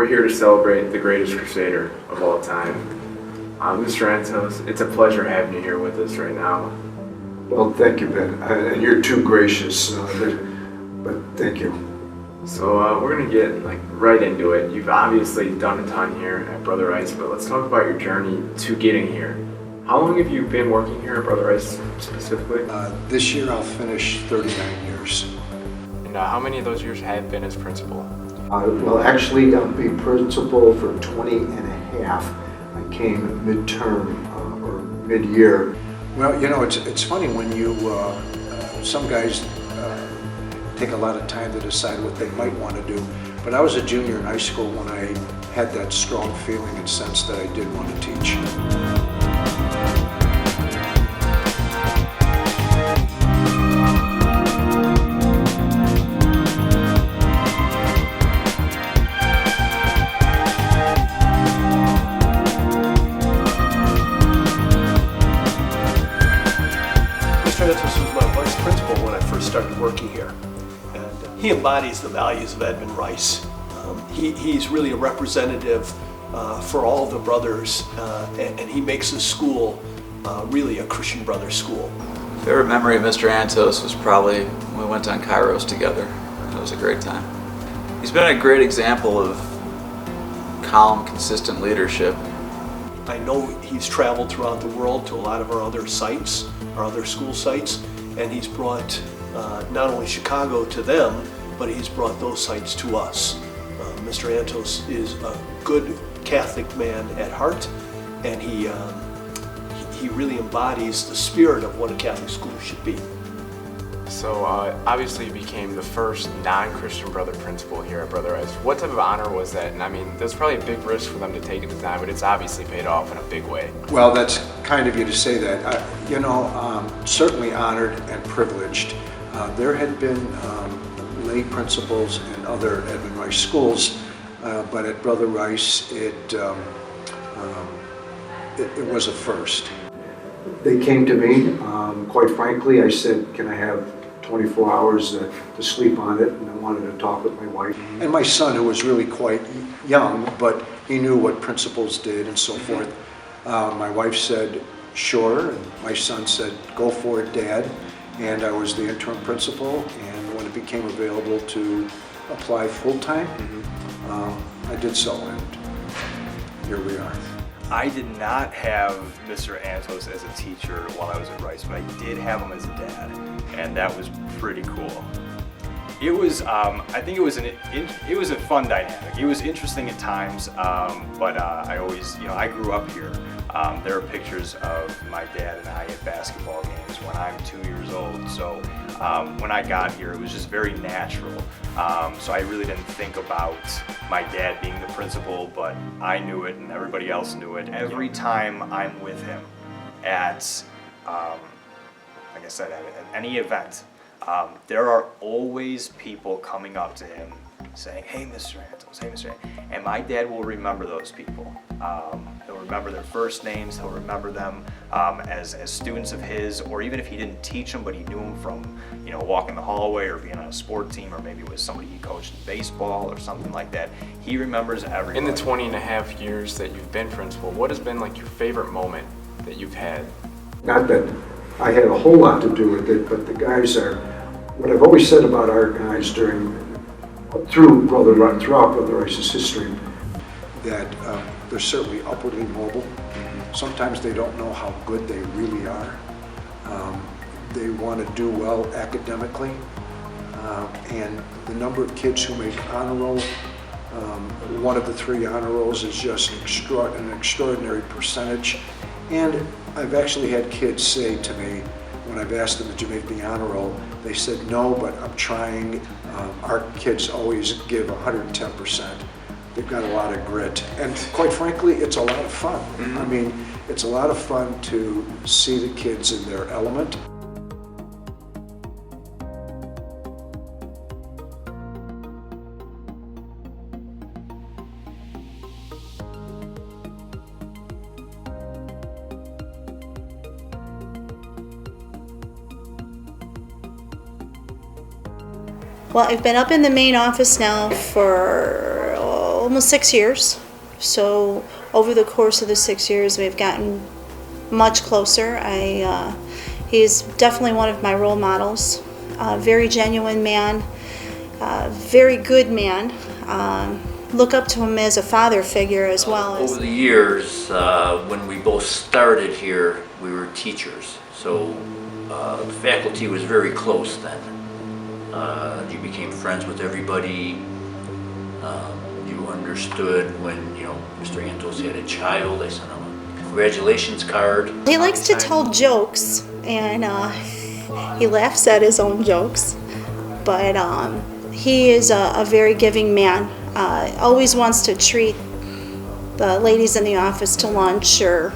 We're here to celebrate the greatest Crusader of all time. Mr. Antos, it's a pleasure having you here with us right now. Well, thank you, Ben. And you're too gracious, but thank you. So we're gonna get right into it. You've obviously done a ton here at Brother Rice, but let's talk about your journey to getting here. How long have you been working here at Brother Rice specifically? This year I'll finish 39 years. And how many of those years have been as principal? Well, actually, I'll be principal for 20 and a half. I came midterm or mid-year. Well, you know, it's funny when you, some guys take a lot of time to decide what they might want to do. But I was a junior in high school when I had that strong feeling and sense that I did want to teach. Antos was my vice principal when I first started working here. And he embodies the values of Edmund Rice. He's really a representative for all of the brothers, and he makes the school really a Christian brother school. Favorite memory of Mr. Antos was probably when we went on Kairos together. It was a great time. He's been a great example of calm, consistent leadership. I know he's traveled throughout the world to a lot of our other sites, our other school sites, and he's brought not only Chicago to them, but he's brought those sites to us. Mr. Antos is a good Catholic man at heart, and he really embodies the spirit of what a Catholic school should be. So obviously you became the first non-Christian brother principal here at Brother Rice. What type of honor was that? And I mean, there's probably a big risk for them to take at the time, but it's obviously paid off in a big way. Well, that's kind of you to say that. Certainly honored and privileged. There had been lay principals in other Edmund Rice schools, but at Brother Rice, it was a first. They came to me. Quite frankly, I said, can I have 24 hours to sleep on it? And I wanted to talk with my wife. And my son, who was really quite young, but he knew what principals did and so forth. My wife said, sure. And my son said, go for it, Dad. And I was the interim principal. And when it became available to apply full-time, I did so. And here we are. I did not have Mr. Antos as a teacher while I was at Rice, but I did have him as a dad, and that was pretty cool. It was, I think it was a fun dynamic. It was interesting at times, but I always, I grew up here. There are pictures of my dad and I at basketball games when I'm 2 years old. So when I got here, it was just very natural. So I really didn't think about my dad being the principal, but I knew it and everybody else knew it. Every time I'm with him at, like I said, at any event, there are always people coming up to him saying, hey, Mr. Antos, hey, Mr. Antos. And my dad will remember those people. He'll remember their first names, he'll remember them as students of his, or even if he didn't teach them, but he knew them from, walking the hallway or being on a sport team, or maybe it was somebody he coached in baseball or something like that. He remembers everybody. In the 20 and a half years that you've been principal, what has been your favorite moment that you've had? Not that I had a whole lot to do with it, but the guys are, what I've always said about our guys throughout Brother Rice's history, that they're certainly upwardly mobile. Sometimes they don't know how good they really are. They want to do well academically, and the number of kids who make honor roll, one of the 3 honor rolls is just an extraordinary percentage. And I've actually had kids say to me, when I've asked them, did you make the honor roll? They said, no, but I'm trying. Our kids always give 110%. They've got a lot of grit. And quite frankly, it's a lot of fun. I mean, it's a lot of fun to see the kids in their element. Well, I've been up in the main office now for almost 6 years. So over the course of the 6 years, we've gotten much closer. He's definitely one of my role models. Very genuine man, very good man. Look up to him as a father figure as well. Over the years, when we both started here, we were teachers. So the faculty was very close then. You became friends with everybody. You understood when, Mr. Antos had a child. I sent him a congratulations card. He likes to tell jokes, and he laughs at his own jokes. But he is a very giving man. Always wants to treat the ladies in the office to lunch or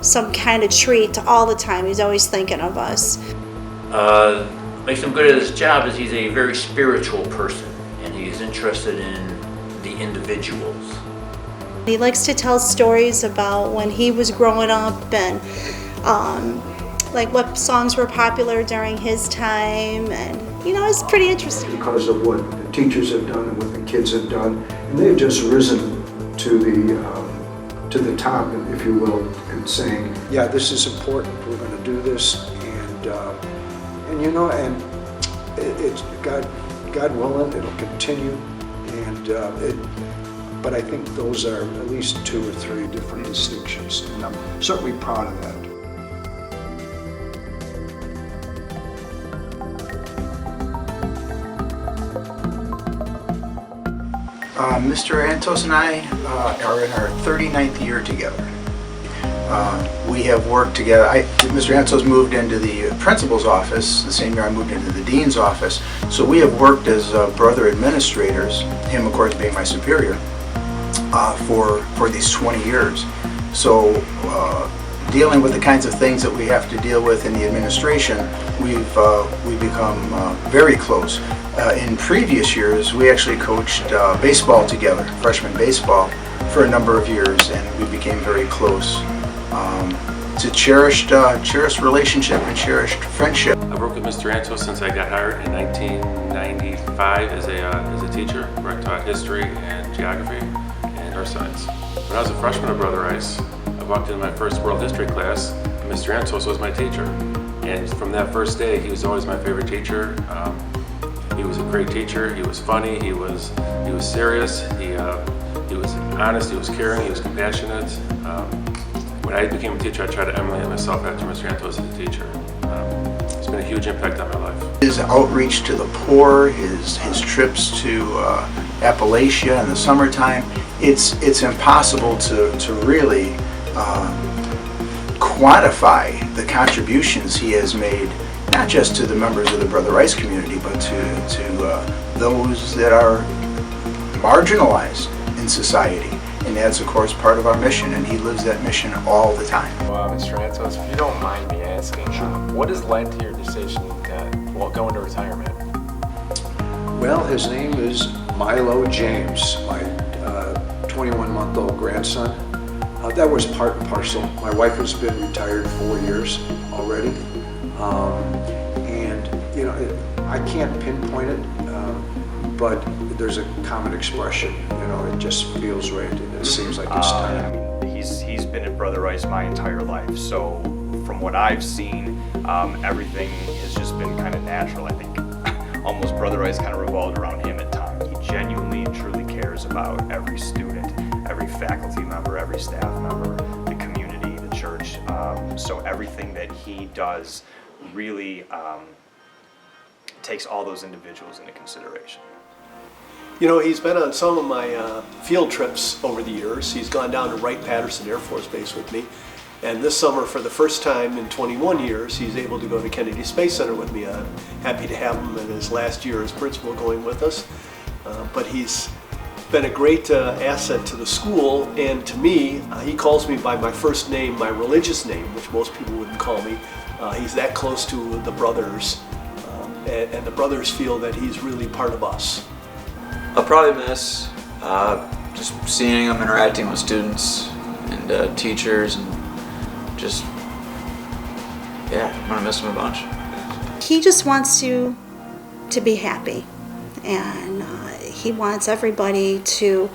some kind of treat all the time. He's always thinking of us. Makes him good at his job is he's a very spiritual person, and he's interested in the individuals. He likes to tell stories about when he was growing up and like what songs were popular during his time, and it's pretty interesting. Because of what the teachers have done and what the kids have done, and they've just risen to the top, if you will, and saying, yeah, this is important, we're going to do this, and it's God willing, it'll continue, but I think those are at least 2 or 3 different distinctions, and I'm certainly proud of that. Mr. Antos and I are in our 39th year together. We have worked together. Mr. Antos moved into the principal's office the same year I moved into the dean's office. So we have worked as brother administrators, him of course being my superior, for these 20 years. So dealing with the kinds of things that we have to deal with in the administration, we've become very close. In previous years, we actually coached baseball together, freshman baseball, for a number of years, and we became very close. It's a cherished relationship and cherished friendship. I've worked with Mr. Antos since I got hired in 1995 as a teacher, where I taught history and geography and earth science. When I was a freshman at Brother Rice, I walked into my first world history class, and Mr. Antos was my teacher. And from that first day, he was always my favorite teacher. He was a great teacher. He was funny. He was serious. He was honest. He was caring. He was compassionate. When I became a teacher, I tried to emulate myself after Mr. Antos as a teacher. It's been a huge impact on my life. His outreach to the poor, his trips to Appalachia in the summertime, it's impossible to really quantify the contributions he has made, not just to the members of the Brother Rice community, but to those that are marginalized in society. And that's, of course, part of our mission, and he lives that mission all the time. Well, Mr. Antos, if you don't mind me asking, what has led to your decision to go into retirement? Well, his name is Milo James, my 21-month-old grandson. That was part and parcel. My wife has been retired 4 years already. I can't pinpoint it, but there's a common expression. It just feels right, and it seems like it's time. He's been at Brother Rice my entire life, so from what I've seen, everything has just been kind of natural. I think almost Brother Rice kind of revolved around him at times. He genuinely and truly cares about every student, every faculty member, every staff member, the community, the church. So everything that he does really takes all those individuals into consideration. He's been on some of my field trips over the years. He's gone down to Wright-Patterson Air Force Base with me. And this summer, for the first time in 21 years, he's able to go to Kennedy Space Center with me. I'm happy to have him in his last year as principal going with us. But he's been a great asset to the school and to me. He calls me by my first name, my religious name, which most people wouldn't call me. He's that close to the brothers, and the brothers feel that he's really part of us. I'll probably miss just seeing him interacting with students and teachers, and I'm gonna miss him a bunch. He just wants to be happy, and he wants everybody to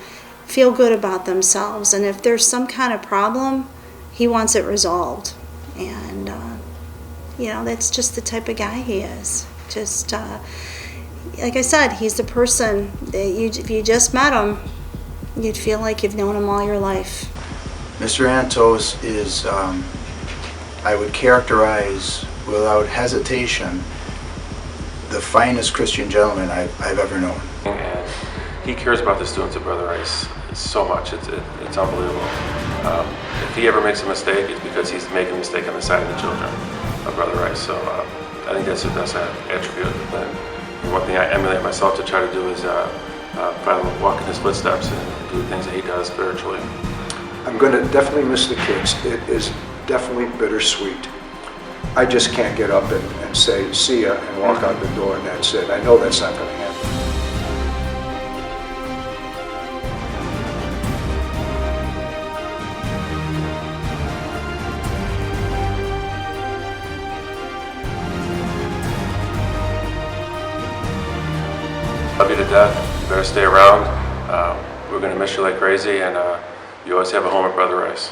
feel good about themselves. And if there's some kind of problem, he wants it resolved. And, that's just the type of guy he is. Just, like I said, he's the person that if you just met him, you'd feel like you've known him all your life. Mr. Antos is, I would characterize without hesitation, the finest Christian gentleman I've ever known. And he cares about the students of Brother Rice so much. It's unbelievable. If he ever makes a mistake, it's because he's making a mistake on the side of the children of Brother Rice. So I think that's an attribute. And one thing I emulate myself to try to do is try to walk in his footsteps and do the things that he does spiritually. I'm going to definitely miss the kids. It is definitely bittersweet. I just can't get up and say, see ya, and walk out the door and that's it. I know that's not going to happen. Love you to death. You better stay around. We're going to miss you like crazy, and you always have a home at Brother Rice.